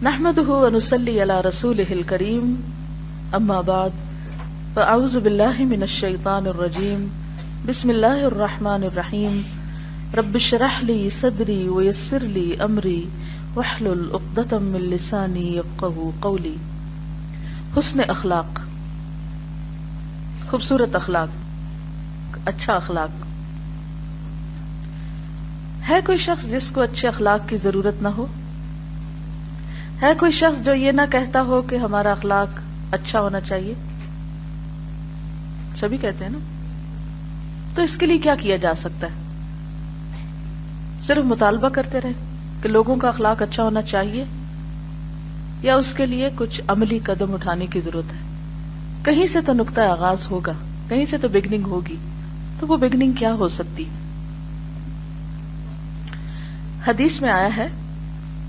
نحمده ونصلي على رسوله الكريم اما بعد فاعوذ بالله من الشيطان الرجيم بسم الله الرحمن الرحيم رب اشرح لي صدري ويسر لي امري واحلل عقدة من لساني يفقهوا قولي. حسن اخلاق، خوبصورت اخلاق، اچھا اخلاق. ہے کوئی شخص جس کو اچھے اخلاق کی ضرورت نہ ہو؟ ہے کوئی شخص جو یہ نہ کہتا ہو کہ ہمارا اخلاق اچھا ہونا چاہیے؟ سبھی کہتے ہیں نا. تو اس کے لیے کیا کیا جا سکتا ہے؟ صرف مطالبہ کرتے رہے کہ لوگوں کا اخلاق اچھا ہونا چاہیے، یا اس کے لیے کچھ عملی قدم اٹھانے کی ضرورت ہے؟ کہیں سے تو نقطہ آغاز ہوگا، کہیں سے تو بگننگ ہوگی. تو وہ بگننگ کیا ہو سکتی؟ حدیث میں آیا ہے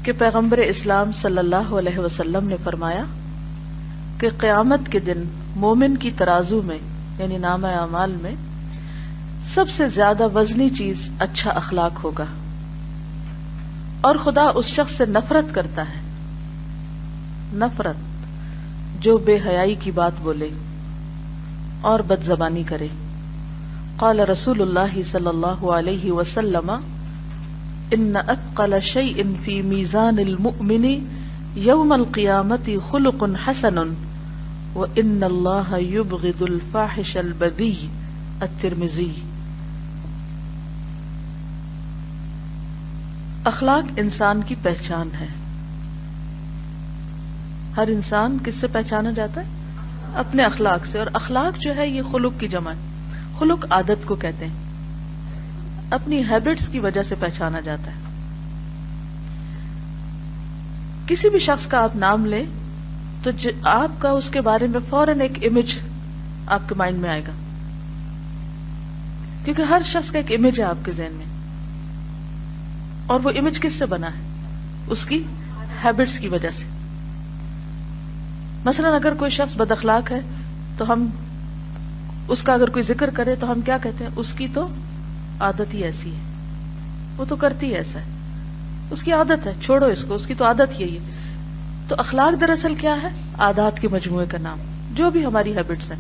کہ پیغمبر اسلام صلی اللہ علیہ وسلم نے فرمایا کہ قیامت کے دن مومن کی ترازو میں یعنی نامہ اعمال میں سب سے زیادہ وزنی چیز اچھا اخلاق ہوگا، اور خدا اس شخص سے نفرت کرتا ہے، نفرت جو بے حیائی کی بات بولے اور بد زبانی کرے. قال رسول اللہ صلی اللہ علیہ وسلم ان اثقل شیء فی میزان المؤمن یوم القیامت خلق حسن وان اللہ یبغض الفاحش البذی. الترمذی. اخلاق انسان کی پہچان ہے. ہر انسان کس سے پہچانا جاتا ہے؟ اپنے اخلاق سے. اور اخلاق جو ہے یہ خلق کی جمع ہے. خلق عادت کو کہتے ہیں، اپنی ہیبٹس کی وجہ سے پہچانا جاتا ہے. کسی بھی شخص کا آپ نام لیں تو آپ کا اس کے بارے میں فوراً ایک امیج آپ کے مائنڈ میں آئے گا، کیونکہ ہر شخص کا ایک امیج ہے آپ کے ذہن میں. اور وہ امیج کس سے بنا ہے؟ اس کی ہیبٹس کی وجہ سے. مثلا اگر کوئی شخص بد اخلاق ہے تو ہم اس کا اگر کوئی ذکر کرے تو ہم کیا کہتے ہیں؟ اس کی تو عادت ہی ایسی ہے، وہ تو کرتی ہے ایسا ہے، اس کی عادت ہے، چھوڑو اس کو، اس کی تو عادت یہی ہے. تو اخلاق دراصل کیا ہے؟ عادات کے مجموعے کا نام. جو بھی ہماری ہیبٹس ہیں،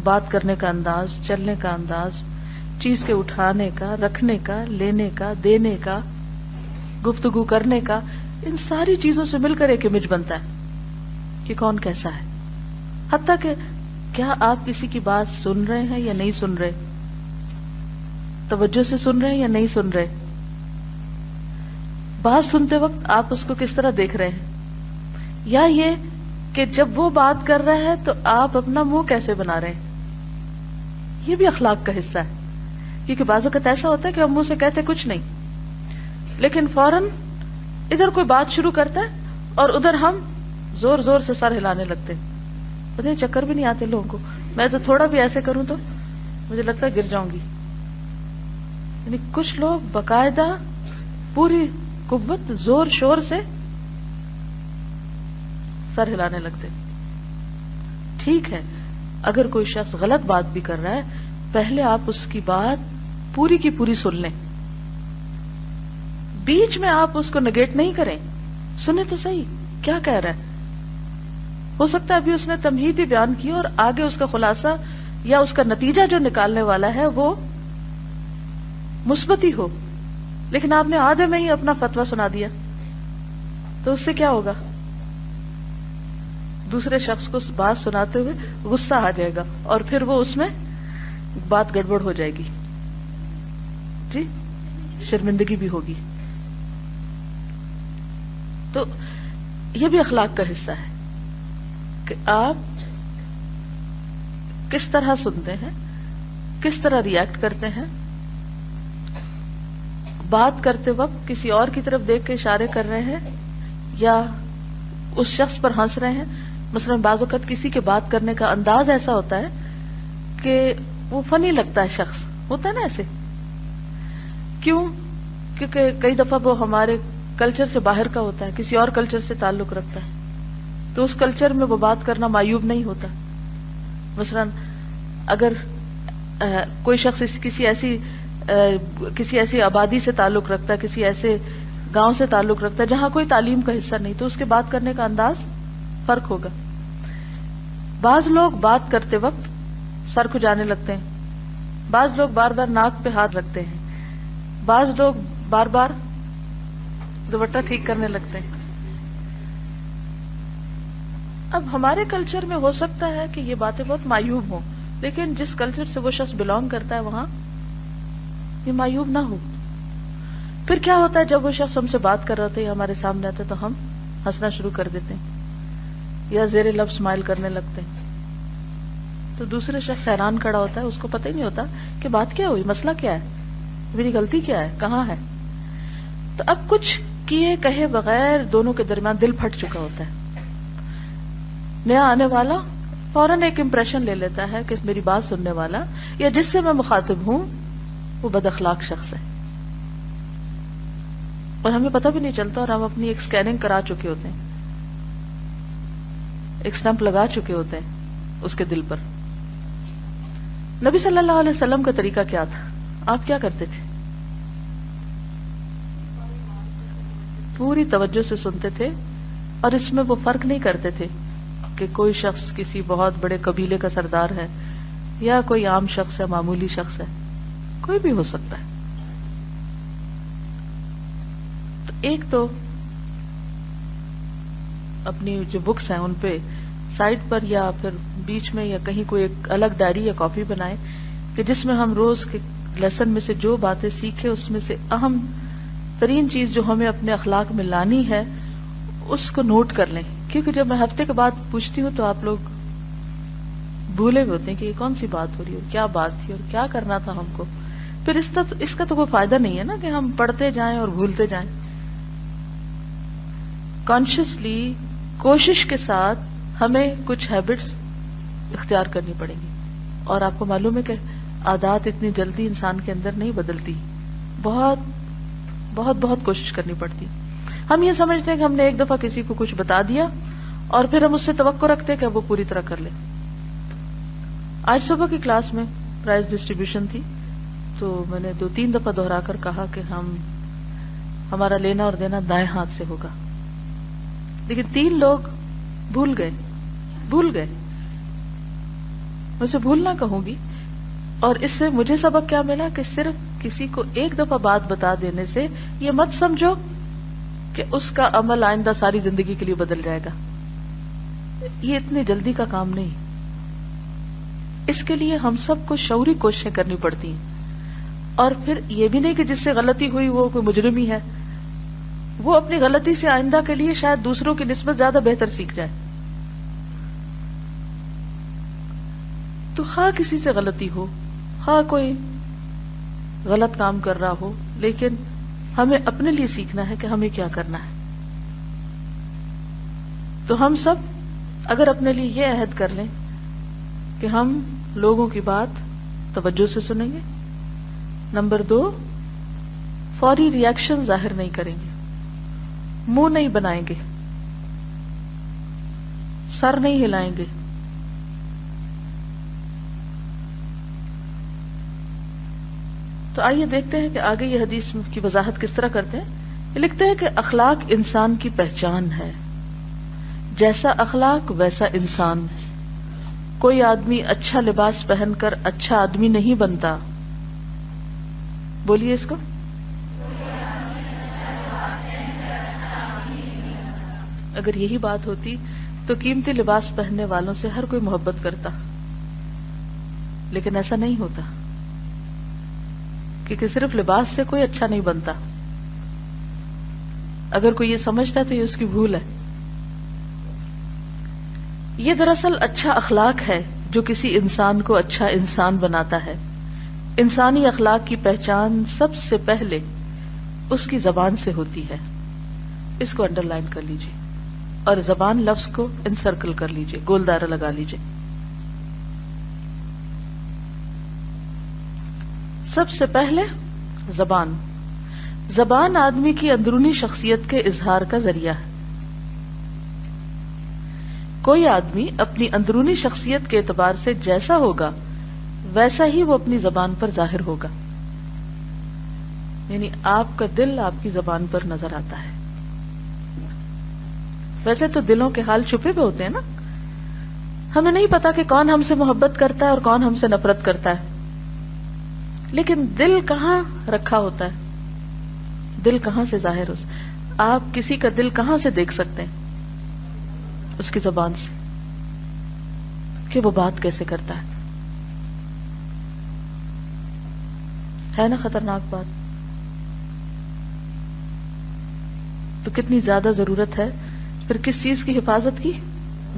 بات کرنے کا انداز، چلنے کا انداز، چیز کے اٹھانے کا، رکھنے کا، لینے کا، دینے کا، گفتگو کرنے کا، ان ساری چیزوں سے مل کر ایک امیج بنتا ہے کہ کون کیسا ہے. حتیٰ کہ کیا آپ کسی کی بات سن رہے ہیں یا نہیں سن رہے، توجہ سے سن رہے ہیں یا نہیں سن رہے، بات سنتے وقت آپ اس کو کس طرح دیکھ رہے ہیں، یا یہ کہ جب وہ بات کر رہا ہے تو آپ اپنا منہ کیسے بنا رہے ہیں. یہ بھی اخلاق کا حصہ ہے. کیونکہ بعض اوقات ایسا ہوتا ہے کہ ہم منہ سے کہتے کچھ نہیں، لیکن فوراً ادھر کوئی بات شروع کرتا ہے اور ادھر ہم زور زور سے سر ہلانے لگتے ہیں. پتہ نہیں چکر بھی نہیں آتے لوگوں کو. میں تو تھوڑا بھی ایسے کروں تو مجھے لگتا ہے گر جاؤں گی. یعنی کچھ لوگ باقاعدہ پوری قوت زور شور سے سر ہلانے لگتے. ٹھیک ہے، اگر کوئی شخص غلط بات بھی کر رہا ہے، پہلے آپ اس کی بات پوری کی پوری سن لیں. بیچ میں آپ اس کو نگیٹ نہیں کریں، سنیں تو صحیح کیا کہہ رہا ہے. ہو سکتا ہے ابھی اس نے تمہید ہی بیان کی اور آگے اس کا خلاصہ یا اس کا نتیجہ جو نکالنے والا ہے وہ مثبت ہی ہو، لیکن آپ نے آدھے میں ہی اپنا فتویٰ سنا دیا تو اس سے کیا ہوگا؟ دوسرے شخص کو بات سناتے ہوئے غصہ آ جائے گا اور پھر وہ اس میں بات گڑبڑ ہو جائے گی، جی شرمندگی بھی ہوگی. تو یہ بھی اخلاق کا حصہ ہے کہ آپ کس طرح سنتے ہیں، کس طرح ریئیکٹ کرتے ہیں. بات کرتے وقت کسی اور کی طرف دیکھ کے اشارے کر رہے ہیں یا اس شخص پر ہنس رہے ہیں. مثلا بعض اوقات کسی کے بات کرنے کا انداز ایسا ہوتا ہے کہ وہ فنی لگتا ہے، شخص ہوتا ہے نا ایسے. کیوں؟ کیونکہ کئی دفعہ وہ ہمارے کلچر سے باہر کا ہوتا ہے، کسی اور کلچر سے تعلق رکھتا ہے، تو اس کلچر میں وہ بات کرنا معیوب نہیں ہوتا. مثلا اگر کوئی شخص کسی ایسی آبادی سے تعلق رکھتا ہے، کسی ایسے گاؤں سے تعلق رکھتا ہے جہاں کوئی تعلیم کا حصہ نہیں، تو اس کے بات کرنے کا انداز فرق ہوگا. بعض لوگ بات کرتے وقت سر کھجانے لگتے ہیں، بعض لوگ بار بار ناک پہ ہاتھ رکھتے ہیں، بعض لوگ بار بار دوپٹہ ٹھیک کرنے لگتے ہیں. اب ہمارے کلچر میں ہو سکتا ہے کہ یہ باتیں بہت معیوب ہوں، لیکن جس کلچر سے وہ شخص بلانگ کرتا ہے وہاں یہ معیوب نہ ہو. پھر کیا ہوتا ہے جب وہ شخص ہم سے بات کر رہے ہوتے ہیں، ہمارے سامنے آتے تو ہم ہنسنا شروع کر دیتے ہیں یا زیر لب اسمائل کرنے لگتے ہیں، تو دوسرے شخص حیران کھڑا ہوتا ہے، اس کو پتہ ہی نہیں ہوتا کہ بات کیا ہوئی، مسئلہ کیا ہے، میری غلطی کیا ہے، کہاں ہے. تو اب کچھ کیے کہے بغیر دونوں کے درمیان دل پھٹ چکا ہوتا ہے. نیا آنے والا فوراً ایک امپریشن لے لیتا ہے کہ میری بات سننے والا یا جس سے میں مخاطب ہوں وہ بد اخلاق شخص ہے، اور ہمیں پتہ بھی نہیں چلتا، اور ہم اپنی ایک سکیننگ کرا چکے ہوتے ہیں، ایک سٹمپ لگا چکے ہوتے ہیں اس کے دل پر. نبی صلی اللہ علیہ وسلم کا طریقہ کیا تھا؟ آپ کیا کرتے تھے؟ پوری توجہ سے سنتے تھے، اور اس میں وہ فرق نہیں کرتے تھے کہ کوئی شخص کسی بہت بڑے قبیلے کا سردار ہے یا کوئی عام شخص ہے، معمولی شخص ہے، کوئی بھی ہو سکتا ہے. تو ایک تو اپنی جو بکس ہیں ان پہ سائٹ پر یا پھر بیچ میں یا کہیں کوئی ایک الگ ڈائری یا کاپی بنائیں کہ جس میں ہم روز کے لیسن میں سے جو باتیں سیکھیں اس میں سے اہم ترین چیز جو ہمیں اپنے اخلاق میں لانی ہے اس کو نوٹ کر لیں. کیونکہ جب میں ہفتے کے بعد پوچھتی ہوں تو آپ لوگ بھولے ہوئے ہوتے ہیں کہ یہ کون سی بات ہو رہی ہے، کیا بات تھی اور کیا کرنا تھا ہم کو. پھر اس کا تو کوئی فائدہ نہیں ہے نا کہ ہم پڑھتے جائیں اور بھولتے جائیں. کانشیسلی کوشش کے ساتھ ہمیں کچھ ہیبٹس اختیار کرنی پڑیں گی، اور آپ کو معلوم ہے کہ عادات اتنی جلدی انسان کے اندر نہیں بدلتی، بہت بہت بہت کوشش کرنی پڑتی. ہم یہ سمجھتے ہیں کہ ہم نے ایک دفعہ کسی کو کچھ بتا دیا اور پھر ہم اس سے توقع رکھتے ہیں کہ وہ پوری طرح کر لے. آج صبح کی کلاس میں پرائز ڈسٹریبیوشن تھی، تو میں نے 2-3 دفعہ دہرا کر کہا کہ ہمارا لینا اور دینا دائیں ہاتھ سے ہوگا، لیکن 3 لوگ بھول گئے. میں اسے بھولنا کہوں گی، اور اس سے مجھے سبق کیا ملا کہ صرف کسی کو ایک دفعہ بات بتا دینے سے یہ مت سمجھو کہ اس کا عمل آئندہ ساری زندگی کے لیے بدل جائے گا. یہ اتنی جلدی کا کام نہیں. اس کے لیے ہم سب کو شعوری کوششیں کرنی پڑتی ہیں. اور پھر یہ بھی نہیں کہ جس سے غلطی ہوئی وہ کوئی مجرم ہی ہے، وہ اپنی غلطی سے آئندہ کے لیے شاید دوسروں کی نسبت زیادہ بہتر سیکھ جائے. تو خواہ کسی سے غلطی ہو، خواہ کوئی غلط کام کر رہا ہو، لیکن ہمیں اپنے لیے سیکھنا ہے کہ ہمیں کیا کرنا ہے. تو ہم سب اگر اپنے لیے یہ عہد کر لیں کہ ہم لوگوں کی بات توجہ سے سنیں گے، نمبر 2 فوری ری ایکشن ظاہر نہیں کریں گے، منہ نہیں بنائیں گے، سر نہیں ہلائیں گے، تو آئیے دیکھتے ہیں کہ آگے یہ حدیث کی وضاحت کس طرح کرتے ہیں. یہ لکھتے ہیں کہ اخلاق انسان کی پہچان ہے، جیسا اخلاق ویسا انسان. کوئی آدمی اچھا لباس پہن کر اچھا آدمی نہیں بنتا. بولیے اس کو. اگر یہی بات ہوتی تو قیمتی لباس پہننے والوں سے ہر کوئی محبت کرتا، لیکن ایسا نہیں ہوتا، کیونکہ صرف لباس سے کوئی اچھا نہیں بنتا. اگر کوئی یہ سمجھتا ہے تو یہ اس کی بھول ہے. یہ دراصل اچھا اخلاق ہے جو کسی انسان کو اچھا انسان بناتا ہے. انسانی اخلاق کی پہچان سب سے پہلے اس کی زبان سے ہوتی ہے. اس کو انڈر لائن کر لیجئے اور زبان لفظ کو انسرکل کر لیجئے، گول دائرہ لگا لیجئے. سب سے پہلے زبان. زبان آدمی کی اندرونی شخصیت کے اظہار کا ذریعہ ہے. کوئی آدمی اپنی اندرونی شخصیت کے اعتبار سے جیسا ہوگا ویسا ہی وہ اپنی زبان پر ظاہر ہوگا. یعنی آپ کا دل آپ کی زبان پر نظر آتا ہے. ویسے تو دلوں کے حال چھپے ہوئے ہوتے ہیں نا, ہمیں نہیں پتا کہ کون ہم سے محبت کرتا ہے اور کون ہم سے نفرت کرتا ہے, لیکن دل کہاں رکھا ہوتا ہے, دل کہاں سے ظاہر ہو. آپ کسی کا دل کہاں سے دیکھ سکتے ہیں؟ اس کی زبان سے, کہ وہ بات کیسے کرتا ہے نا خطرناک بات. تو کتنی زیادہ ضرورت ہے پھر کس چیز کی حفاظت کی؟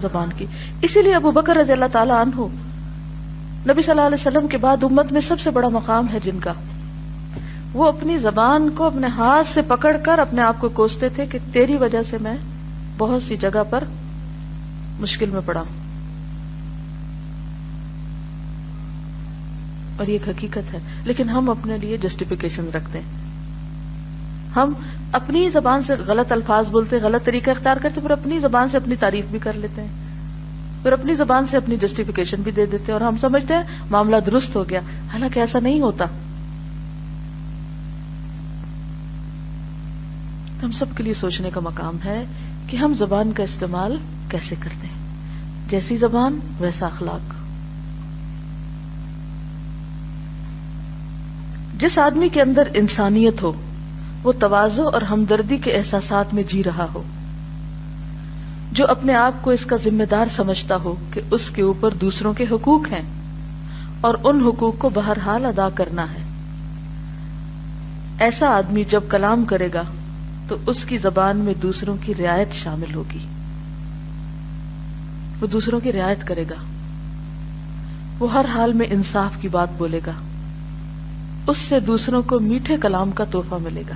زبان کی. اسی لیے ابو بکر رضی اللہ تعالی عنہ نبی صلی اللہ علیہ وسلم کے بعد امت میں سب سے بڑا مقام ہے جن کا, وہ اپنی زبان کو اپنے ہاتھ سے پکڑ کر اپنے آپ کو کوستے تھے کہ تیری وجہ سے میں بہت سی جگہ پر مشکل میں پڑا ہوں. اور یہ ایک حقیقت ہے, لیکن ہم اپنے لیے جسٹیفیکیشن رکھتے ہیں. ہم اپنی زبان سے غلط الفاظ بولتے, غلط طریقہ اختیار کرتے, پھر اپنی زبان سے اپنی تعریف بھی کر لیتے ہیں, پھر اپنی زبان سے اپنی جسٹیفیکیشن بھی دے دیتے ہیں, اور ہم سمجھتے ہیں معاملہ درست ہو گیا, حالانکہ ایسا نہیں ہوتا. ہم سب کے لیے سوچنے کا مقام ہے کہ ہم زبان کا استعمال کیسے کرتے ہیں. جیسی زبان ویسا اخلاق. جس آدمی کے اندر انسانیت ہو, وہ تواضع اور ہمدردی کے احساسات میں جی رہا ہو, جو اپنے آپ کو اس کا ذمہ دار سمجھتا ہو کہ اس کے اوپر دوسروں کے حقوق ہیں اور ان حقوق کو بہرحال ادا کرنا ہے, ایسا آدمی جب کلام کرے گا تو اس کی زبان میں دوسروں کی رعایت شامل ہوگی. وہ دوسروں کی رعایت کرے گا, وہ ہر حال میں انصاف کی بات بولے گا, اس سے دوسروں کو میٹھے کلام کا تحفہ ملے گا.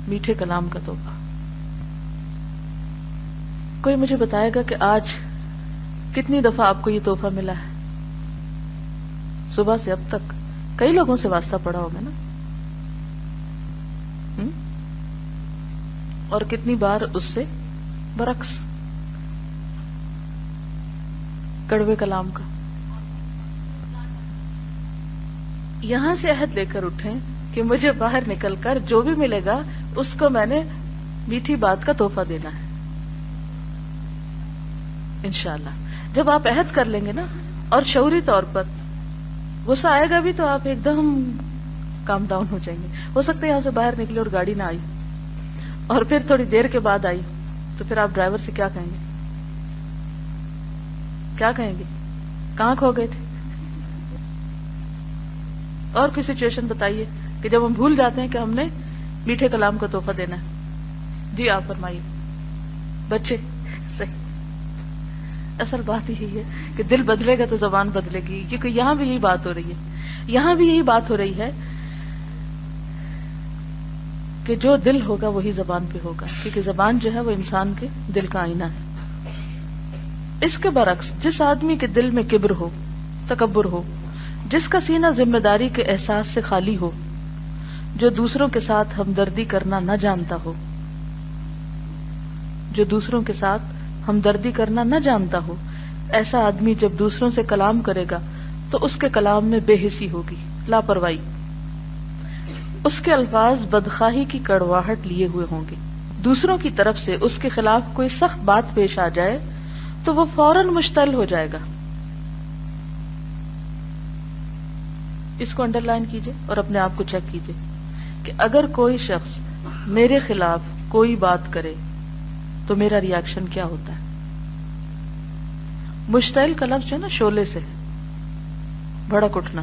میٹھے کلام کا تحفہ. کوئی مجھے بتائے گا کہ آج کتنی دفعہ آپ کو یہ تحفہ ملا ہے؟ صبح سے اب تک کئی لوگوں سے واسطہ پڑا ہوگا نا, اور کتنی بار اس سے برعکس کڑوے کلام کا. یہاں سے عہد لے کر اٹھیں کہ مجھے باہر نکل کر جو بھی ملے گا اس کو میں نے میٹھی بات کا تحفہ دینا ہے انشاءاللہ. جب آپ عہد کر لیں گے نا, اور شعوری طور پر غصہ آئے گا بھی تو آپ ایک دم کام ڈاؤن ہو جائیں گے. ہو سکتا ہے یہاں سے باہر نکلے اور گاڑی نہ آئی, اور پھر تھوڑی دیر کے بعد آئی, تو پھر آپ ڈرائیور سے کیا کہیں گے؟ کیا کہیں گے؟ کہاں کھو گئے تھے؟ اور کوئی سچویشن بتائیے کہ جب ہم بھول جاتے ہیں کہ ہم نے میٹھے کلام کا تحفہ دینا ہے. جی آپ فرمائیے. بچے صحیح. اصل بات یہی ہے کہ دل بدلے گا تو زبان بدلے گی, کیونکہ یہاں بھی یہی بات ہو رہی ہے, یہاں بھی یہی بات ہو رہی ہے کہ جو دل ہوگا وہی زبان پہ ہوگا, کیونکہ زبان جو ہے وہ انسان کے دل کا آئینہ ہے. اس کے برعکس جس آدمی کے دل میں کبر ہو, تکبر ہو, جس کا سینہ ذمہ داری کے احساس سے خالی ہو, جو دوسروں کے ساتھ ہمدردی کرنا نہ جانتا ہو, جو دوسروں کے ساتھ ہمدردی کرنا نہ جانتا ہو, ایسا آدمی جب دوسروں سے کلام کرے گا تو اس کے کلام میں بے حسی ہوگی, لاپرواہی. اس کے الفاظ بدخواہی کی کڑواہٹ لیے ہوئے ہوں گے. دوسروں کی طرف سے اس کے خلاف کوئی سخت بات پیش آ جائے تو وہ فوراً مشتعل ہو جائے گا. اس کو انڈر لائن کیجئے اور اپنے آپ کو چیک کیجئے کہ اگر کوئی شخص میرے خلاف کوئی بات کرے تو میرا ری ایکشن کیا ہوتا ہے. مشتعل کا لفظ جو ہے نا شعلے سے, بھڑک اٹھنا.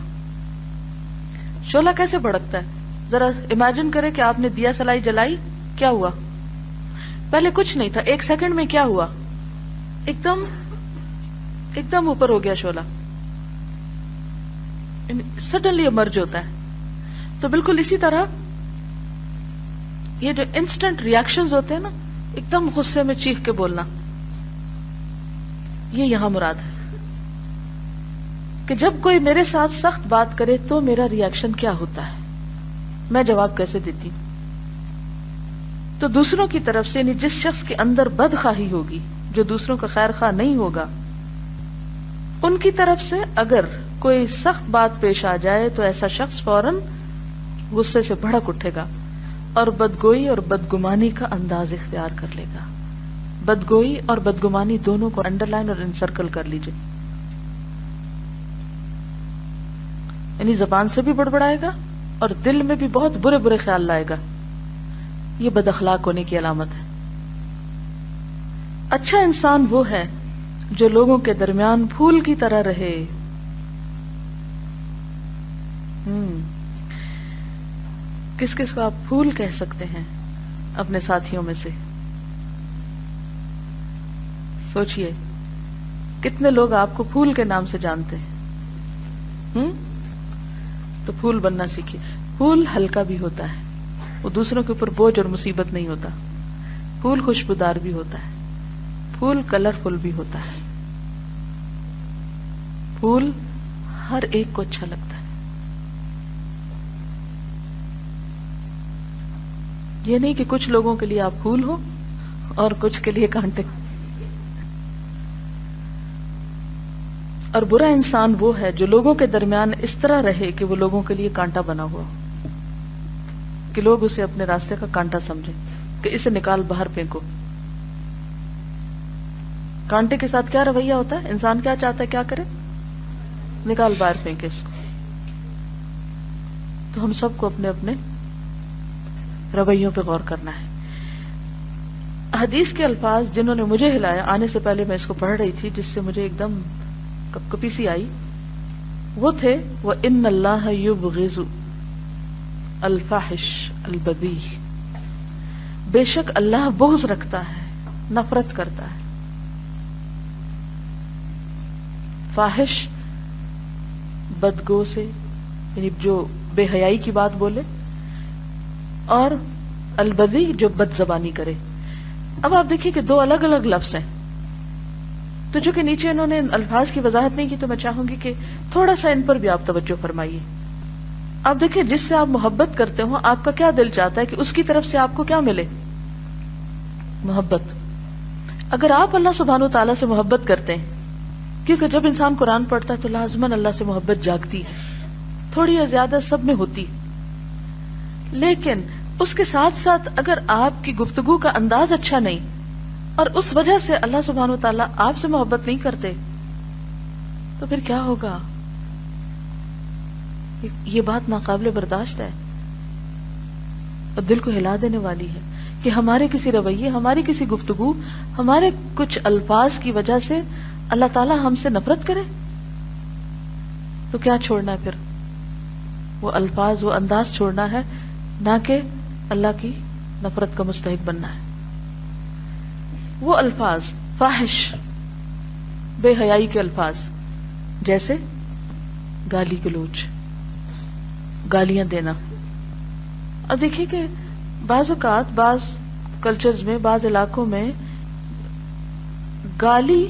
شعلہ کیسے بھڑکتا ہے؟ ذرا امیجن کرے کہ آپ نے دیا سلائی جلائی, کیا ہوا؟ پہلے کچھ نہیں تھا, ایک سیکنڈ میں کیا ہوا؟ ایک دم اوپر ہو گیا شعلہ, سڈنلی ایمرج ہوتا ہے. تو بالکل اسی طرح یہ جو انسٹنٹ ری ایکشنز ہوتے ہیں نا, ایک دم غصے میں چیخ کے بولنا, یہ یہاں مراد ہے کہ جب کوئی میرے ساتھ سخت بات کرے تو میرا ری ایکشن کیا ہوتا ہے, میں جواب کیسے دیتی ہوں. تو دوسروں کی طرف سے, یعنی جس شخص کے اندر بدخواہی ہوگی, جو دوسروں کا خیر خواہ نہیں ہوگا, ان کی طرف سے اگر کوئی سخت بات پیش آ جائے تو ایسا شخص فوراً غصے سے بھڑک اٹھے گا اور بدگوئی اور بدگمانی کا انداز اختیار کر لے گا. بدگوئی اور بدگمانی دونوں کو انڈر لائن اور انسرکل کر لیجئے. یعنی زبان سے بھی بڑبڑائے گا اور دل میں بھی بہت برے برے خیال لائے گا. یہ بد اخلاق ہونے کی علامت ہے. اچھا انسان وہ ہے جو لوگوں کے درمیان پھول کی طرح رہے. کس کس کو آپ پھول کہہ سکتے ہیں اپنے ساتھیوں میں سے؟ سوچئے کتنے لوگ آپ کو پھول کے نام سے جانتے ہیں. تو پھول بننا سیکھیے. پھول ہلکا بھی ہوتا ہے, وہ دوسروں کے اوپر بوجھ اور مصیبت نہیں ہوتا. پھول خوشبودار بھی ہوتا ہے, پھول کلرفل بھی ہوتا ہے, پھول ہر ایک کو اچھا لگتا ہے. یہ نہیں کہ کچھ لوگوں کے لیے آپ پھول ہو اور کچھ کے لیے کانٹے. اور برا انسان وہ ہے جو لوگوں کے درمیان اس طرح رہے کہ وہ لوگوں کے لیے کانٹا بنا ہوا, کہ لوگ اسے اپنے راستے کا کانٹا سمجھیں کہ اسے نکال باہر پھینکو. کانٹے کے ساتھ کیا رویہ ہوتا ہے؟ انسان کیا چاہتا ہے, کیا کرے؟ نکال باہر پھینکے اس کو. تو ہم سب کو اپنے اپنے رویوں پہ غور کرنا ہے. حدیث کے الفاظ جنہوں نے مجھے ہلایا, آنے سے پہلے میں اس کو پڑھ رہی تھی جس سے مجھے ایک دم کپی سی آئی, وہ تھے وَإِنَّ اللَّهَ يُبْغِضُ الْفَاحِشَ الْبَذِيءَ, بے شک اللہ بغض رکھتا ہے, نفرت کرتا ہے. فاحش بدگو سے, یعنی جو بے حیائی کی بات بولے, اور البذی جو بد زبانی کرے. اب آپ دیکھیے کہ دو الگ الگ لفظ ہیں, تو جو کہ نیچے انہوں نے الفاظ کی وضاحت نہیں کی, تو میں چاہوں گی کہ تھوڑا سا ان پر بھی آپ توجہ فرمائیے. آپ دیکھیں جس سے آپ محبت کرتے ہو, آپ کا کیا دل چاہتا ہے کہ اس کی طرف سے آپ کو کیا ملے؟ محبت. اگر آپ اللہ سبحانہ تعالیٰ سے محبت کرتے ہیں, کیونکہ جب انسان قرآن پڑھتا ہے تو لازماً اللہ سے محبت جاگتی ہے, تھوڑی یا زیادہ سب میں ہوتی, لیکن اس کے ساتھ ساتھ اگر آپ کی گفتگو کا انداز اچھا نہیں اور اس وجہ سے اللہ سبحانہ وتعالیٰ آپ سے محبت نہیں کرتے, تو پھر کیا ہوگا؟ یہ بات ناقابل برداشت ہے اور دل کو ہلا دینے والی ہے کہ ہمارے کسی رویے, ہماری کسی گفتگو, ہمارے کچھ الفاظ کی وجہ سے اللہ تعالیٰ ہم سے نفرت کرے. تو کیا چھوڑنا ہے پھر؟ وہ الفاظ, وہ انداز چھوڑنا ہے, نہ کہ اللہ کی نفرت کا مستحق بننا ہے. وہ الفاظ فاحش, بے حیائی کے الفاظ, جیسے گالی گلوچ, گالیاں دینا. اب دیکھیے کہ بعض اوقات بعض کلچرز میں, بعض علاقوں میں گالی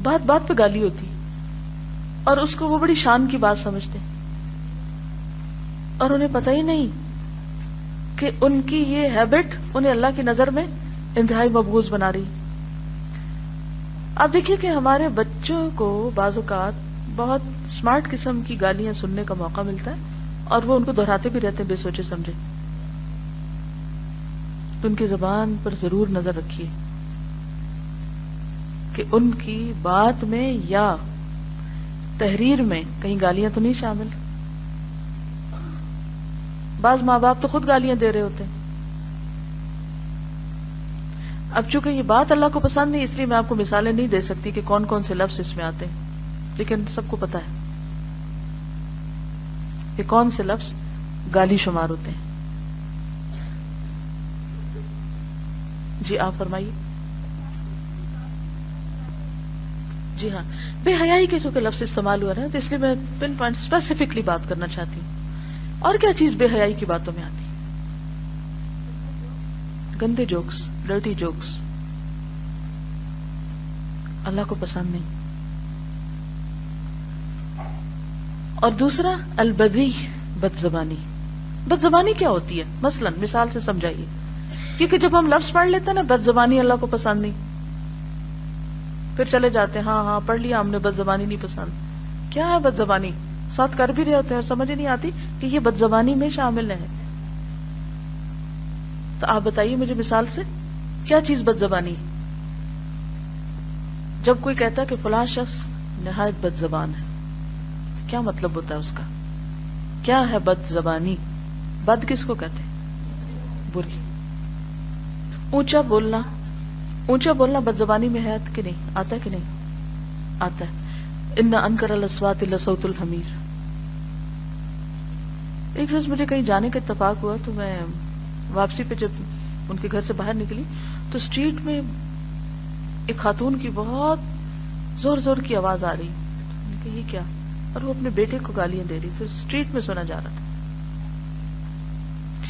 بات بات پہ گالی ہوتی اور اس کو وہ بڑی شان کی بات سمجھتے, اور انہیں پتہ ہی نہیں کہ ان کی یہ ہیبٹ انہیں اللہ کی نظر میں انتہائی مبغوض بنا رہی. آپ دیکھیے کہ ہمارے بچوں کو بعض اوقات بہت سمارٹ قسم کی گالیاں سننے کا موقع ملتا ہے اور وہ ان کو دہراتے بھی رہتے ہیں بے سوچے سمجھے. تو ان کی زبان پر ضرور نظر رکھیے کہ ان کی بات میں یا تحریر میں کہیں گالیاں تو نہیں شامل. بعض ماں باپ تو خود گالیاں دے رہے ہوتے ہیں. اب چونکہ یہ بات اللہ کو پسند نہیں, اس لیے میں آپ کو مثالیں نہیں دے سکتی کہ کون کون سے لفظ اس میں آتے ہیں, لیکن سب کو پتا ہے کہ کون سے لفظ گالی شمار ہوتے ہیں. جی آپ فرمائیے. جی ہاں, بے حیائی کے چونکہ لفظ استعمال ہوا ہے تو اس لیے میں پن پوائنٹ اسپیسیفکلی بات کرنا چاہتی ہوں. اور کیا چیز بے حیائی کی باتوں میں آتی؟ گندے جوکس, ڈرٹی جوکس, اللہ کو پسند نہیں. اور دوسرا البذی, بد زبانی. بد زبانی کیا ہوتی ہے؟ مثلا مثال سے سمجھائیے, کیونکہ جب ہم لفظ پڑھ لیتے ہیں نا بد زبانی اللہ کو پسند نہیں, پھر چلے جاتے ہیں ہاں ہاں پڑھ لیا ہم نے, بد زبانی نہیں پسند. کیا ہے بد زبانی؟ ساتھ کر بھی رہے ہوتے ہیں اور سمجھ نہیں آتی کہ یہ بد زبانی میں شامل ہے. تو آپ بتائیے مجھے مثال سے کیا چیز بد زبانی؟ جب کوئی کہتا ہے کہ فلاں شخص نہایت بد زبان ہے، کیا مطلب ہوتا ہے اس کا؟ کیا ہے بد زبانی؟ بد کس کو کہتے ہیں؟ بری. اونچا بولنا بد زبانی میں ہے کہ نہیں؟ آتا ہے کہ نہیں؟ آتا ہے. ان انکر الاصوات لصوت الحمیر. ایک روز مجھے کہیں جانے کا اتفاق ہوا تو میں واپسی پہ جب ان کے گھر سے باہر نکلی تو اسٹریٹ میں ایک خاتون کی بہت زور زور کی آواز آ رہی. میں نے کہا یہ کیا؟ اور وہ اپنے بیٹے کو گالیاں دے رہی. تو اسٹریٹ میں سنا جا رہا تھا.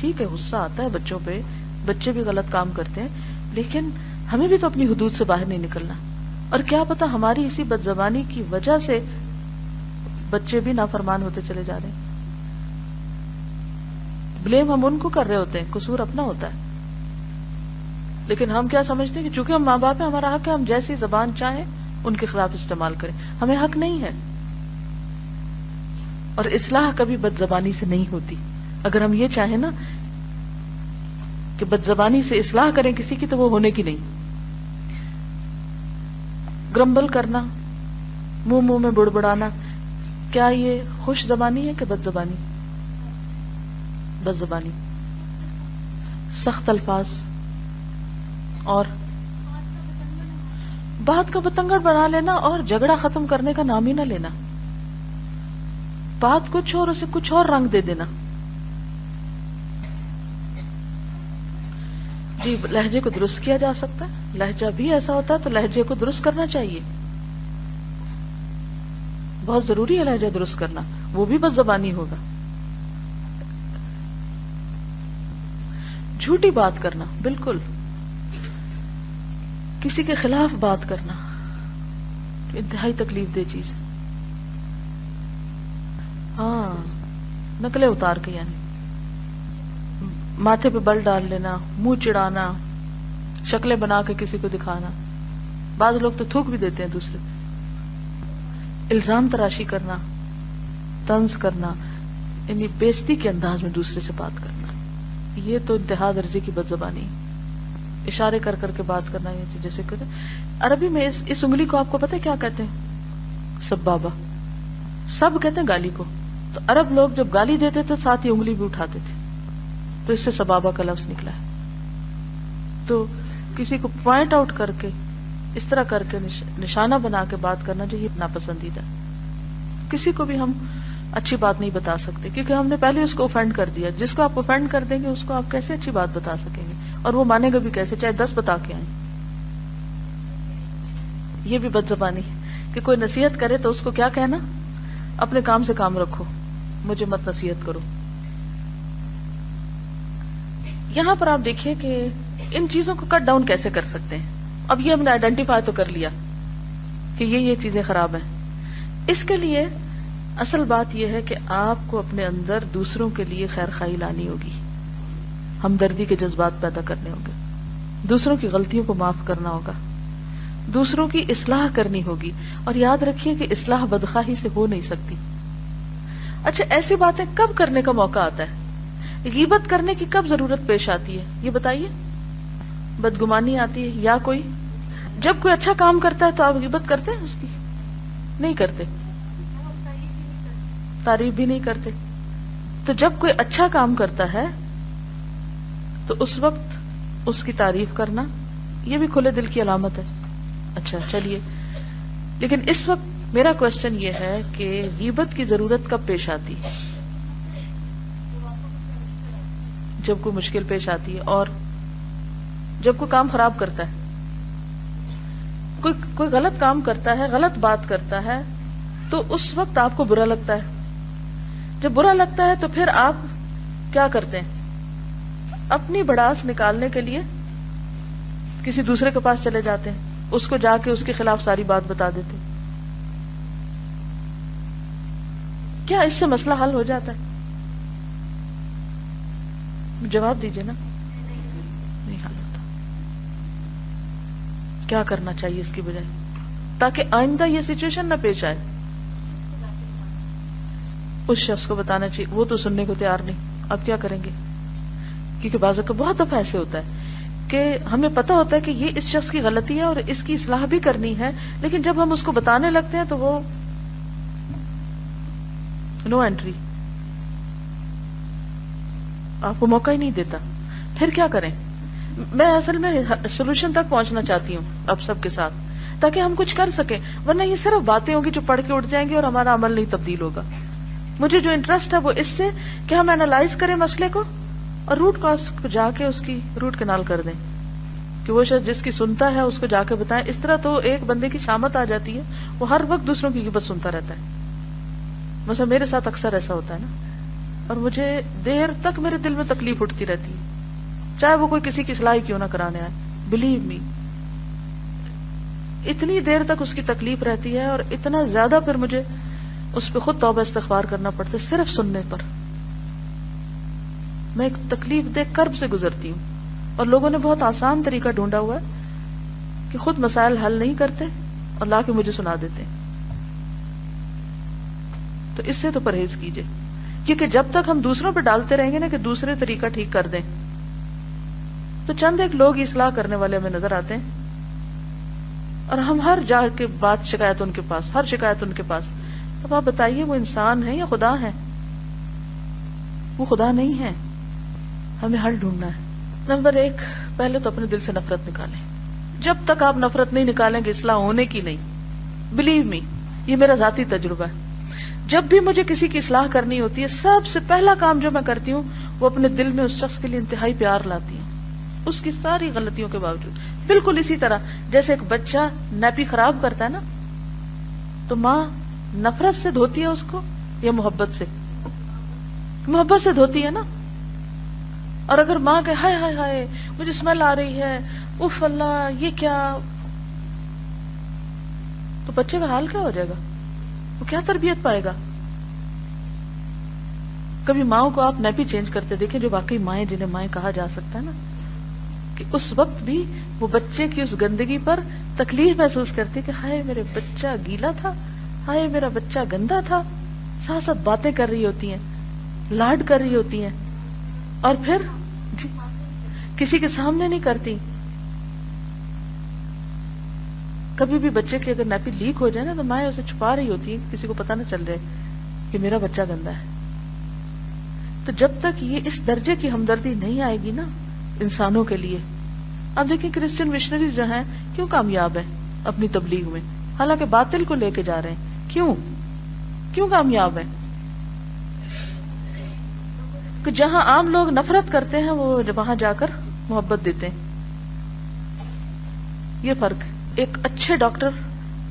ٹھیک ہے غصہ آتا ہے بچوں پہ، بچے بھی غلط کام کرتے ہیں، لیکن ہمیں بھی تو اپنی حدود سے باہر نہیں نکلنا. اور کیا پتا ہماری اسی بد زبانی کی وجہ سے بچے بھی نافرمان ہوتے چلے جا رہے ہیں. بلیم ہم ان کو کر رہے ہوتے ہیں، قصور اپنا ہوتا ہے. لیکن ہم کیا سمجھتے ہیں کہ چونکہ ہم ماں باپ ہیں ہمارا حق ہے ہم جیسی زبان چاہیں ان کے خلاف استعمال کریں. ہمیں حق نہیں ہے. اور اصلاح کبھی بد زبانی سے نہیں ہوتی. اگر ہم یہ چاہیں نا کہ بد زبانی سے اصلاح کریں کسی کی تو وہ ہونے کی نہیں. گرمبل کرنا، منہ میں بڑبڑانا، کیا یہ خوش زبانی ہے کہ بد زبانی؟ بد زبانی. سخت الفاظ اور بات کا بتنگڑ بنا لینا اور جھگڑا ختم کرنے کا نام ہی نہ لینا. بات کچھ اور اسے کچھ اور رنگ دے دینا. جی لہجے کو درست کیا جا سکتا ہے، لہجہ بھی ایسا ہوتا ہے تو لہجے کو درست کرنا چاہیے. بہت ضروری ہے لہجہ درست کرنا، وہ بھی بد زبانی ہوگا. جھوٹی بات کرنا، بالکل کسی کے خلاف بات کرنا انتہائی تکلیف دہ چیز. ہاں نقلیں اتار کے، یعنی ماتھے پہ بل ڈال لینا، منہ چڑھانا، شکلیں بنا کے کسی کو دکھانا. بعض لوگ تو تھوک بھی دیتے ہیں دوسرے پہ. الزام تراشی کرنا، طنز کرنا، یعنی بےزتی کے انداز میں دوسرے سے بات کرنا، یہ تو انتہا درجے کی بد زبانی. اشارے کر کر کے بات کرنا، یہ جیسے کہ عربی میں اس انگلی کو آپ کو پتہ ہے کیا کہتے ہیں؟ سبابہ. سب کہتے ہیں گالی کو. تو عرب لوگ جب گالی دیتے تھے ساتھ ہی انگلی بھی اٹھاتے تھے، تو اس سے سبابہ کا لفظ نکلا ہے. تو کسی کو پوائنٹ آؤٹ کر کے اس طرح کر کے نشانہ بنا کے بات کرنا جو یہ ناپسندیدہ. کسی کو بھی ہم اچھی بات نہیں بتا سکتے کیونکہ ہم نے پہلے اس کو اوفینڈ کر دیا. جس کو آپ اوفینڈ کر دیں گے اس کو آپ کیسے اچھی بات بتا سکیں گے؟ اور وہ مانے گا بھی کیسے، چاہے 10 بتا کے آئیں. یہ بھی بد زبانی کہ کوئی نصیحت کرے تو اس کو کیا کہنا؟ اپنے کام سے کام رکھو، مجھے مت نصیحت کرو. یہاں پر آپ دیکھیے کہ ان چیزوں کو کٹ ڈاؤن کیسے کر سکتے ہیں. اب یہ ہم نے آئیڈینٹیفائی تو کر لیا کہ یہ چیزیں خراب ہیں. اس کے لیے اصل بات یہ ہے کہ آپ کو اپنے اندر دوسروں کے لیے خیر خواہی لانی ہوگی، ہمدردی کے جذبات پیدا کرنے ہوں گے، دوسروں کی غلطیوں کو معاف کرنا ہوگا، دوسروں کی اصلاح کرنی ہوگی. اور یاد رکھیے کہ اصلاح بدخواہی سے ہو نہیں سکتی. اچھا ایسی باتیں کب کرنے کا موقع آتا ہے؟ غیبت کرنے کی کب ضرورت پیش آتی ہے یہ بتائیے؟ بدگمانی آتی ہے یا کوئی جب کوئی اچھا کام کرتا ہے تو آپ غیبت کرتے ہیں اس کی؟ نہیں کرتے. تعریف بھی نہیں کرتے. تو جب کوئی اچھا کام کرتا ہے تو اس وقت اس کی تعریف کرنا یہ بھی کھلے دل کی علامت ہے. اچھا چلیے، لیکن اس وقت میرا کوشچن یہ ہے کہ غیبت کی ضرورت کب پیش آتی ہے؟ جب کوئی مشکل پیش آتی ہے اور جب کوئی کام خراب کرتا ہے. کوئی غلط کام کرتا ہے، غلط بات کرتا ہے تو اس وقت آپ کو برا لگتا ہے. جب برا لگتا ہے تو پھر آپ کیا کرتے ہیں؟ اپنی بڑاس نکالنے کے لیے کسی دوسرے کے پاس چلے جاتے ہیں، اس کو جا کے اس کے خلاف ساری بات بتا دیتے. کیا اس سے مسئلہ حل ہو جاتا ہے؟ جواب دیجیے نا. نہیں حل ہوتا. کیا کرنا چاہیے اس کی بجائے تاکہ آئندہ یہ سچویشن نہ پیش آئے؟ اس شخص کو بتانا چاہیے. وہ تو سننے کو تیار نہیں. اب کیا کریں گے؟ کیونکہ بعض اوقات بہت دفعہ ایسے ہوتا ہے کہ ہمیں پتہ ہوتا ہے کہ یہ اس شخص کی غلطی ہے اور اس کی اصلاح بھی کرنی ہے، لیکن جب ہم اس کو بتانے لگتے ہیں تو وہ نو انٹری، آپ کو موقع ہی نہیں دیتا. پھر کیا کریں؟ میں اصل میں سولوشن تک پہنچنا چاہتی ہوں اب سب کے ساتھ، تاکہ ہم کچھ کر سکیں، ورنہ یہ صرف باتیں ہوں گی جو پڑھ کے اٹھ جائیں گی اور ہمارا عمل نہیں تبدیل ہوگا. مجھے جو انٹرسٹ ہے وہ اس سے کہ ہم اینالائز کریں مسئلے کو اور روٹ کاز کو جا کے اس کی روٹ کنال کر دیں، کہ وہ شخص جس کی سنتا ہے اس کو جا کے بتائیں. اس طرح تو ایک بندے کی شامت آ جاتی ہے، وہ ہر وقت دوسروں کی بس سنتا رہتا ہے. مثلا میرے ساتھ اکثر ایسا ہوتا ہے نا، اور مجھے دیر تک میرے دل میں تکلیف اٹھتی رہتی ہے، چاہے وہ کوئی کسی کی اصلاح کیوں نہ کرانے آئے. بلیو می، اتنی دیر تک اس کی تکلیف رہتی ہے، اور اتنا زیادہ پھر مجھے اس پہ خود توبہ استغفار کرنا پڑتا ہے صرف سننے پر. میں ایک تکلیف دہ کرب سے گزرتی ہوں، اور لوگوں نے بہت آسان طریقہ ڈھونڈا ہوا ہے کہ خود مسائل حل نہیں کرتے اور لا کے مجھے سنا دیتے. تو اس سے تو پرہیز کیجئے، کیونکہ جب تک ہم دوسروں پہ ڈالتے رہیں گے نا کہ دوسرے طریقہ ٹھیک کر دیں، تو چند ایک لوگ اصلاح کرنے والے ہمیں نظر آتے ہیں، اور ہم ہر جا کے بات شکایت ان کے پاس، ہر شکایت ان کے پاس. اب آپ بتائیے وہ انسان ہے یا خدا ہے؟ وہ خدا نہیں ہے. ہمیں حل ڈھونڈنا ہے. نمبر 1، پہلے تو اپنے دل سے نفرت نکالیں. جب تک آپ نفرت نہیں نکالیں گے اصلاح ہونے کی نہیں. بلیو می، یہ میرا ذاتی تجربہ ہے. جب بھی مجھے کسی کی اصلاح کرنی ہوتی ہے، سب سے پہلا کام جو میں کرتی ہوں وہ اپنے دل میں اس شخص کے لیے انتہائی پیار لاتی ہوں، اس کی ساری غلطیوں کے باوجود. بالکل اسی طرح جیسے ایک بچہ نیپی خراب کرتا ہے نا، تو ماں نفرت سے دھوتی ہے اس کو یا محبت سے؟ محبت سے دھوتی ہے نا. اور اگر ماں کہ ہائے ہائے ہائے مجھے اسمیل آ رہی ہے، اف اللہ یہ کیا، تو بچے کا حال کیا ہو جائے گا؟ وہ کیا تربیت پائے گا؟ کبھی ماؤں کو آپ نیپی چینج کرتے دیکھیں، جو واقعی مائیں جنہیں مائیں کہا جا سکتا ہے نا، کہ اس وقت بھی وہ بچے کی اس گندگی پر تکلیف محسوس کرتی کہ ہائے میرے بچہ گیلا تھا، ہائے میرا بچہ گندا تھا. ساتھ ساتھ باتیں کر رہی ہوتی ہیں، لاڈ کر رہی ہوتی ہیں، اور پھر کسی کے سامنے نہیں کرتی. کبھی بھی بچے کی اگر نیپی لیک ہو جائے نا تو مائیں اسے چھپا رہی ہوتی ہے، کسی کو پتہ نہ چل جائے کہ میرا بچہ گندا ہے. تو جب تک یہ اس درجے کی ہمدردی نہیں آئے گی نا انسانوں کے لیے. اب دیکھیں کرسچن مشنریز جو ہیں کیوں کامیاب ہیں اپنی تبلیغ میں، حالانکہ باطل کو لے کے جا رہے ہیں. کیوں کامیاب ہیں؟ کہ جہاں عام لوگ نفرت کرتے ہیں وہ وہاں جا کر محبت دیتے ہیں. یہ فرق ہے. ایک اچھے ڈاکٹر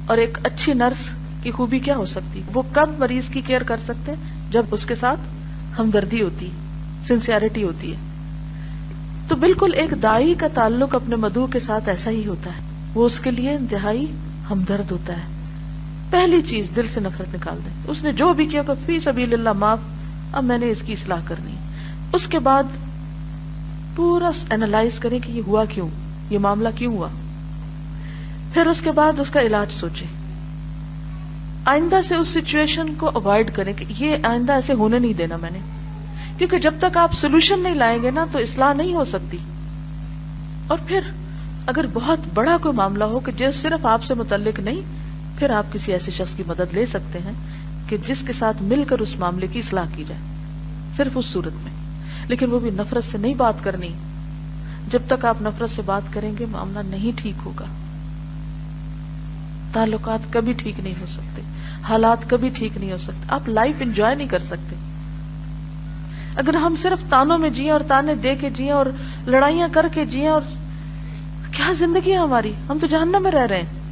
اور ایک اچھی نرس کی خوبی کیا ہو سکتی؟ وہ کب مریض کی کیئر کر سکتے ہیں؟ جب اس کے ساتھ ہمدردی ہوتی ہے، سنسیئرٹی ہوتی ہے. تو بالکل ایک دائی کا تعلق اپنے مدعو کے ساتھ ایسا ہی ہوتا ہے، وہ اس کے لیے انتہائی ہمدرد ہوتا ہے. پہلی چیز دل سے نفرت نکال دیں. اس نے جو بھی کیا کہ فی سبیل اللہ معاف، اب میں نے اس کی اصلاح کرنی ہے. اس کے بعد پورا اینالائز کریں کہ یہ ہوا کیوں، یہ معاملہ کیوں ہوا. پھر اس کے بعد اس کا علاج سوچیں. آئندہ سے اس سچویشن کو اوائڈ کریں کہ یہ آئندہ ایسے ہونے نہیں دینا میں نے، کیونکہ جب تک آپ سولوشن نہیں لائیں گے نا تو اصلاح نہیں ہو سکتی. اور پھر اگر بہت بڑا کوئی معاملہ ہو کہ جو صرف آپ سے متعلق نہیں، پھر آپ کسی ایسے شخص کی مدد لے سکتے ہیں کہ جس کے ساتھ مل کر اس معاملے کی اصلاح کی جائے، صرف اس صورت میں. لیکن وہ بھی نفرت سے نہیں بات کرنی. جب تک آپ نفرت سے بات کریں گے معاملہ نہیں ٹھیک ہوگا، تعلقات کبھی ٹھیک نہیں ہو سکتے، حالات کبھی ٹھیک نہیں ہو سکتے، آپ لائف انجوائے نہیں کر سکتے. اگر ہم صرف تانوں میں جیئیں اور تانے دے کے جیئیں اور لڑائیاں کر کے جیئیں، اور کیا زندگی ہے ہماری؟ ہم تو جہنم میں رہ رہے ہیں.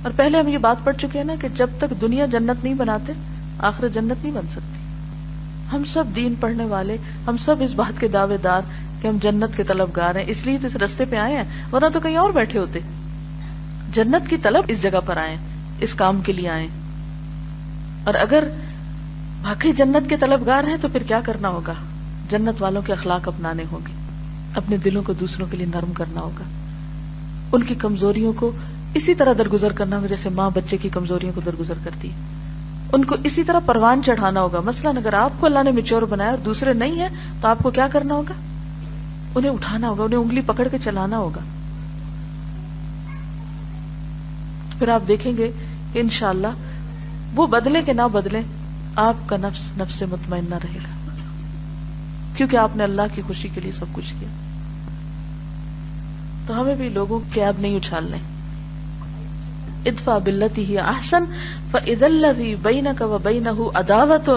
اور پہلے ہم یہ بات پڑھ چکے ہیں نا کہ جب تک دنیا جنت نہیں بناتے آخرت جنت نہیں بن سکتی. ہم سب دین پڑھنے والے، ہم سب اس بات کے دعوے دار کہ ہم جنت کے طلبگار ہیں، اس لیے تو اس رستے پہ آئے ہیں، ورنہ تو کہیں اور بیٹھے ہوتے. جنت کی طلب اس جگہ پر آئے، اس کام کے لیے آئے. اور اگر واقعی جنت کے طلبگار ہیں تو پھر کیا کرنا ہوگا؟ جنت والوں کے اخلاق اپنانے ہوں گے، اپنے دلوں کو دوسروں کے لیے نرم کرنا ہوگا، ان کی کمزوریوں کو اسی طرح درگزر کرنا ہوگا جیسے ماں بچے کی کمزوریوں کو درگزر کرتی ہے. ان کو اسی طرح پروان چڑھانا ہوگا. مثلا اگر آپ کو اللہ نے میچور بنایا اور دوسرے نہیں ہیں تو آپ کو کیا کرنا ہوگا؟ انہیں اٹھانا ہوگا, انہیں انگلی پکڑ کے چلانا ہوگا. پھر آپ دیکھیں گے کہ انشاءاللہ وہ بدلے کہ نہ بدلے, آپ کا نفس نفس مطمئنہ رہے گا, کیونکہ آپ نے اللہ کی خوشی کے لیے سب کچھ کیا. تو ہمیں بھی لوگوں کے عیب نہیں اچھالنے. ادفع باللتی ہی احسن فاذا الذی بینک وبینہ عداوۃ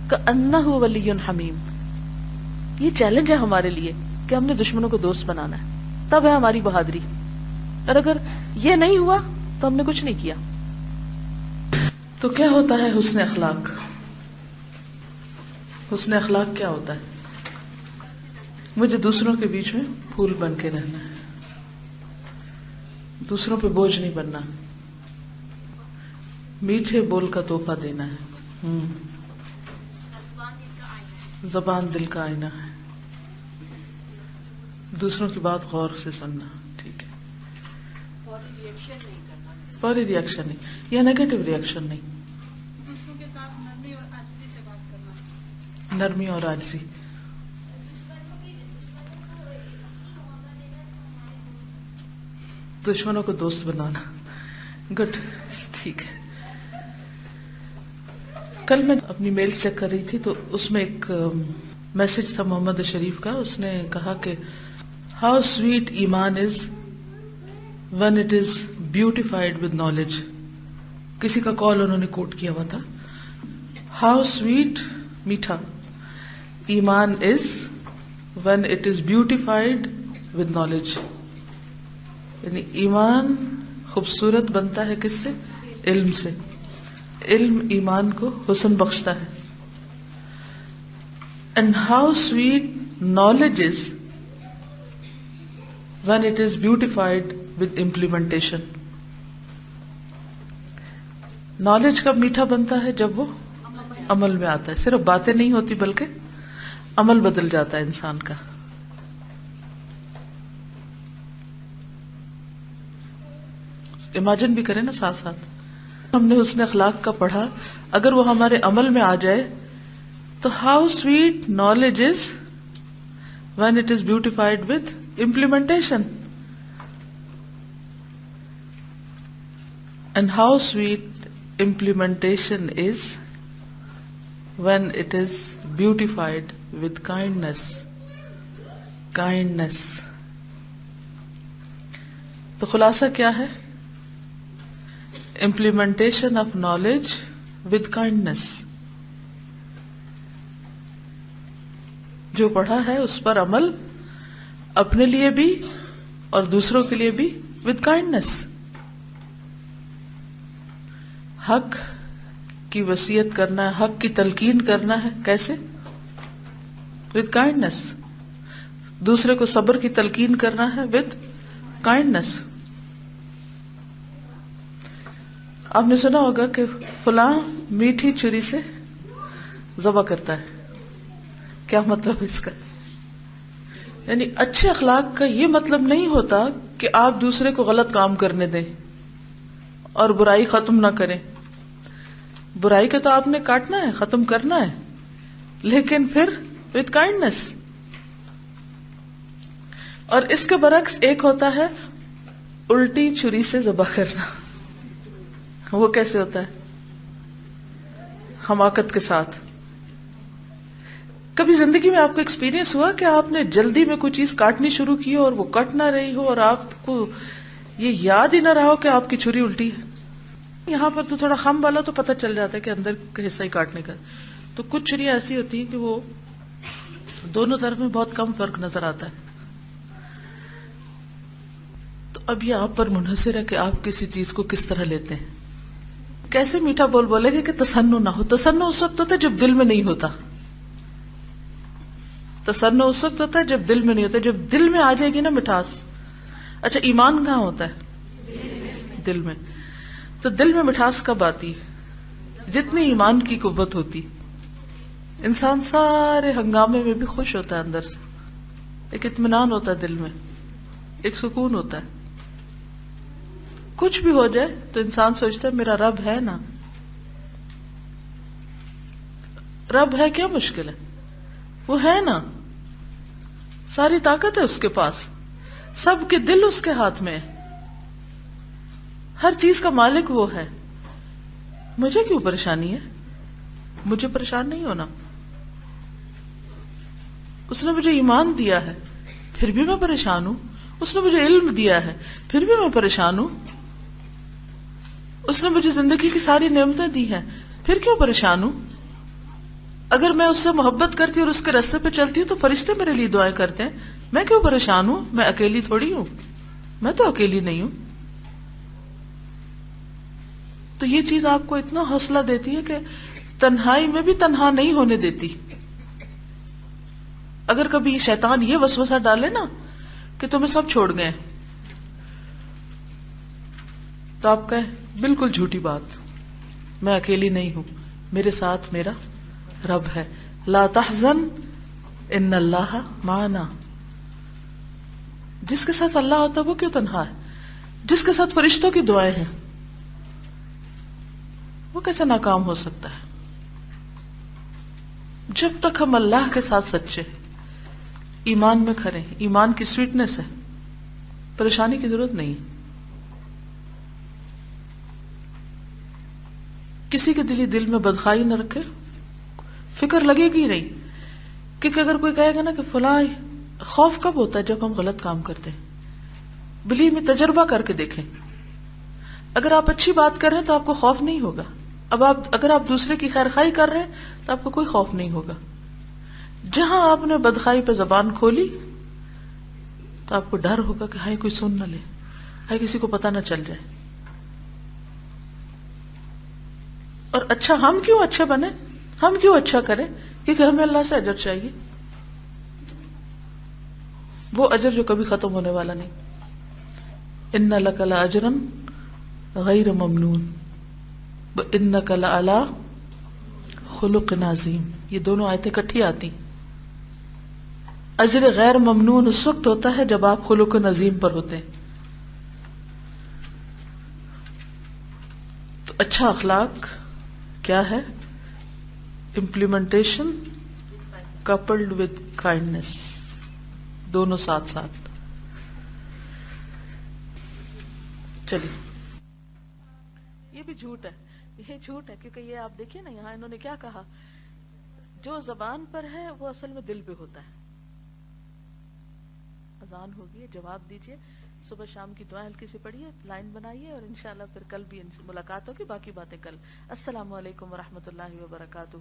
کأنہ ولی حمیم. یہ چیلنج ہے ہمارے لیے کہ ہم نے دشمنوں کو دوست بنانا ہے, تب ہے ہماری بہادری. اور اگر یہ نہیں ہوا تو ہم نے کچھ نہیں کیا. تو کیا ہوتا ہے حسن اخلاق؟ حسن اخلاق کیا ہوتا ہے؟ مجھے دوسروں کے بیچ میں پھول بن کے رہنا ہے, دوسروں پہ بوجھ نہیں بننا, میٹھے بول کا تحفہ دینا ہے. زبان دل کا آئینہ ہے, دوسروں کی بات غور سے سننا. ٹھیک ہے, فوری ریئیکشن نہیں یا نیگیٹو ریئیکشن نہیں, دوسروں کے ساتھ نرمی اور عاجزی سے بات کرنا. نرمی اور عاجزی. دشمنوں کو دوست بنانا. گڈ, ٹھیک ہے. کل میں اپنی میل چیک کر رہی تھی تو اس میں ایک میسج تھا محمد شریف کا. اس نے کہا کہ ہاؤ سویٹ ایمان از when it is beautified with knowledge. کسی کا کال انہوں نے کوٹ کیا ہوا تھا, how sweet میٹھا ایمان is when it is beautified with knowledge. یعنی ایمان خوبصورت بنتا ہے کس سے؟ علم سے. علم ایمان کو حسن بخشتا ہے. and how sweet knowledge is when it is beautified with implementation. Knowledge کب میٹھا بنتا ہے؟ جب وہ عمل میں آتا ہے. صرف باتیں نہیں ہوتی بلکہ عمل بدل جاتا ہے انسان کا. امیجن بھی کریں نا ساتھ ساتھ. ہم نے حسن اخلاق کا پڑھا, اگر وہ ہمارے عمل میں آ جائے تو how sweet knowledge is when it is beautified with implementation. And how sweet implementation is when it is beautified with kindness. Kindness. تو خلاصہ کیا ہے؟ Implementation of knowledge with kindness. جو پڑھا ہے اس پر عمل, اپنے لیے بھی اور دوسروں کے لیے بھی with kindness. حق کی وصیت کرنا ہے, حق کی تلقین کرنا ہے, کیسے؟ with kindness. دوسرے کو صبر کی تلقین کرنا ہے with kindness. آپ نے سنا ہوگا کہ فلاں میٹھی چھری سے ذبح کرتا ہے. کیا مطلب اس کا؟ یعنی اچھے اخلاق کا یہ مطلب نہیں ہوتا کہ آپ دوسرے کو غلط کام کرنے دیں اور برائی ختم نہ کریں. برائی کا تو آپ نے کاٹنا ہے, ختم کرنا ہے, لیکن پھر with kindness. اور اس کے برعکس ایک ہوتا ہے الٹی چھری سے ذبح کرنا. وہ کیسے ہوتا ہے؟ حماقت کے ساتھ. کبھی زندگی میں آپ کو ایکسپیرینس ہوا کہ آپ نے جلدی میں کوئی چیز کاٹنی شروع کی اور وہ کٹ نہ رہی ہو اور آپ کو یہ یاد ہی نہ رہا ہو کہ آپ کی چھری الٹی ہے؟ یہاں پر تو تھوڑا خم والا تو پتہ چل جاتا ہے کہ اندر کا حصہ ہی کاٹنے کا. تو کچھ چھری ایسی ہوتی ہیں کہ وہ دونوں طرف میں بہت کم فرق نظر آتا ہے. تو اب یہ آپ پر منحصر ہے کہ آپ کسی چیز کو کس طرح لیتے ہیں. کیسے میٹھا بول بولے گے کہ تسنع نہ ہو. تسنع اس وقت ہوتا ہے جب دل میں نہیں ہوتا. تسنع اس وقت ہوتا ہے جب دل میں نہیں ہوتا. جب دل میں آ جائے گی نا مٹھاس. اچھا ایمان کہاں ہوتا ہے؟ دل میں. تو دل میں مٹھاس کب آتی؟ جتنی ایمان کی قوت ہوتی. انسان سارے ہنگامے میں بھی خوش ہوتا ہے اندر سے, ایک اطمینان ہوتا ہے دل میں, ایک سکون ہوتا ہے. کچھ بھی ہو جائے تو انسان سوچتا ہے میرا رب ہے نا, رب ہے کیا مشکل ہے؟ وہ ہے نا، ساری طاقت ہے اس کے پاس، سب کے دل اس کے ہاتھ میں ہے، ہر چیز کا مالک وہ ہے. مجھے کیوں پریشانی ہے؟ مجھے پریشان نہیں ہونا. اس نے مجھے ایمان دیا ہے پھر بھی میں پریشان ہوں. اس نے مجھے علم دیا ہے پھر بھی میں پریشان ہوں. اس نے مجھے زندگی کی ساری نعمتیں دی ہیں پھر کیوں پریشان ہوں؟ اگر میں اس سے محبت کرتی اور اس کے راستے پہ چلتی ہوں تو فرشتے میرے لیے دعائیں کرتے ہیں. میں کیوں پریشان ہوں؟ میں اکیلی تھوڑی ہوں، میں تو اکیلی نہیں ہوں. تو یہ چیز آپ کو اتنا حوصلہ دیتی ہے کہ تنہائی میں بھی تنہا نہیں ہونے دیتی. اگر کبھی شیطان یہ وسوسہ ڈالے نا کہ تمہیں سب چھوڑ گئے تو آپ کہیں بالکل جھوٹی بات، میں اکیلی نہیں ہوں، میرے ساتھ میرا رب ہے. لا تحزن ان اللہ معنا. جس کے ساتھ اللہ ہوتا ہے وہ کیوں تنہا ہے؟ جس کے ساتھ فرشتوں کی دعائیں ہیں وہ کیسے ناکام ہو سکتا ہے؟ جب تک ہم اللہ کے ساتھ سچے ایمان میں کھڑے، ایمان کی سویٹنس ہے، پریشانی کی ضرورت نہیں. کسی کے دل میں بدخواہی نہ رکھے، فکر لگے گی نہیں. کیونکہ اگر کوئی کہے گا نا کہ فلاں، خوف کب ہوتا ہے؟ جب ہم غلط کام کرتے ہیں. بلیو میں تجربہ کر کے دیکھیں. اگر آپ اچھی بات کر رہے ہیں تو آپ کو خوف نہیں ہوگا. اگر آپ دوسرے کی خیر خواہی کر رہے ہیں تو آپ کو کوئی خوف نہیں ہوگا. جہاں آپ نے بدخواہی پہ زبان کھولی تو آپ کو ڈر ہوگا کہ ہائے کوئی سن نہ لے، ہائے کسی کو پتہ نہ چل جائے. اور اچھا ہم کیوں اچھے بنے، ہم کیوں اچھا کریں؟ کیونکہ ہمیں اللہ سے اجر چاہیے، وہ اجر جو کبھی ختم ہونے والا نہیں. ان لک لاجرا غیر ممنون وانک لعلی خلق عظیم. یہ دونوں آیتیں اکٹھی آتی. اجر غیر ممنون اس وقت ہوتا ہے جب آپ خلق عظیم پر ہوتے ہیں. تو اچھا اخلاق کیا ہے؟ امپلیمنٹیشن coupled with kindness، دونوں ساتھ ساتھ. چلیے، یہ بھی جھوٹ ہے، یہ جھوٹ ہے. کیونکہ یہ آپ دیکھیے نا، یہاں انہوں نے کیا کہا، جو زبان پر ہے وہ اصل میں دل پہ ہوتا ہے. اذان ہوگی، جواب دیجئے، صبح شام کی دعا ہلکی سی پڑھیے، لائن بنائیے، اور انشاءاللہ پھر کل بھی ملاقات ہوگی. باقی باتیں کل. السلام علیکم ورحمۃ اللہ وبرکاتہ.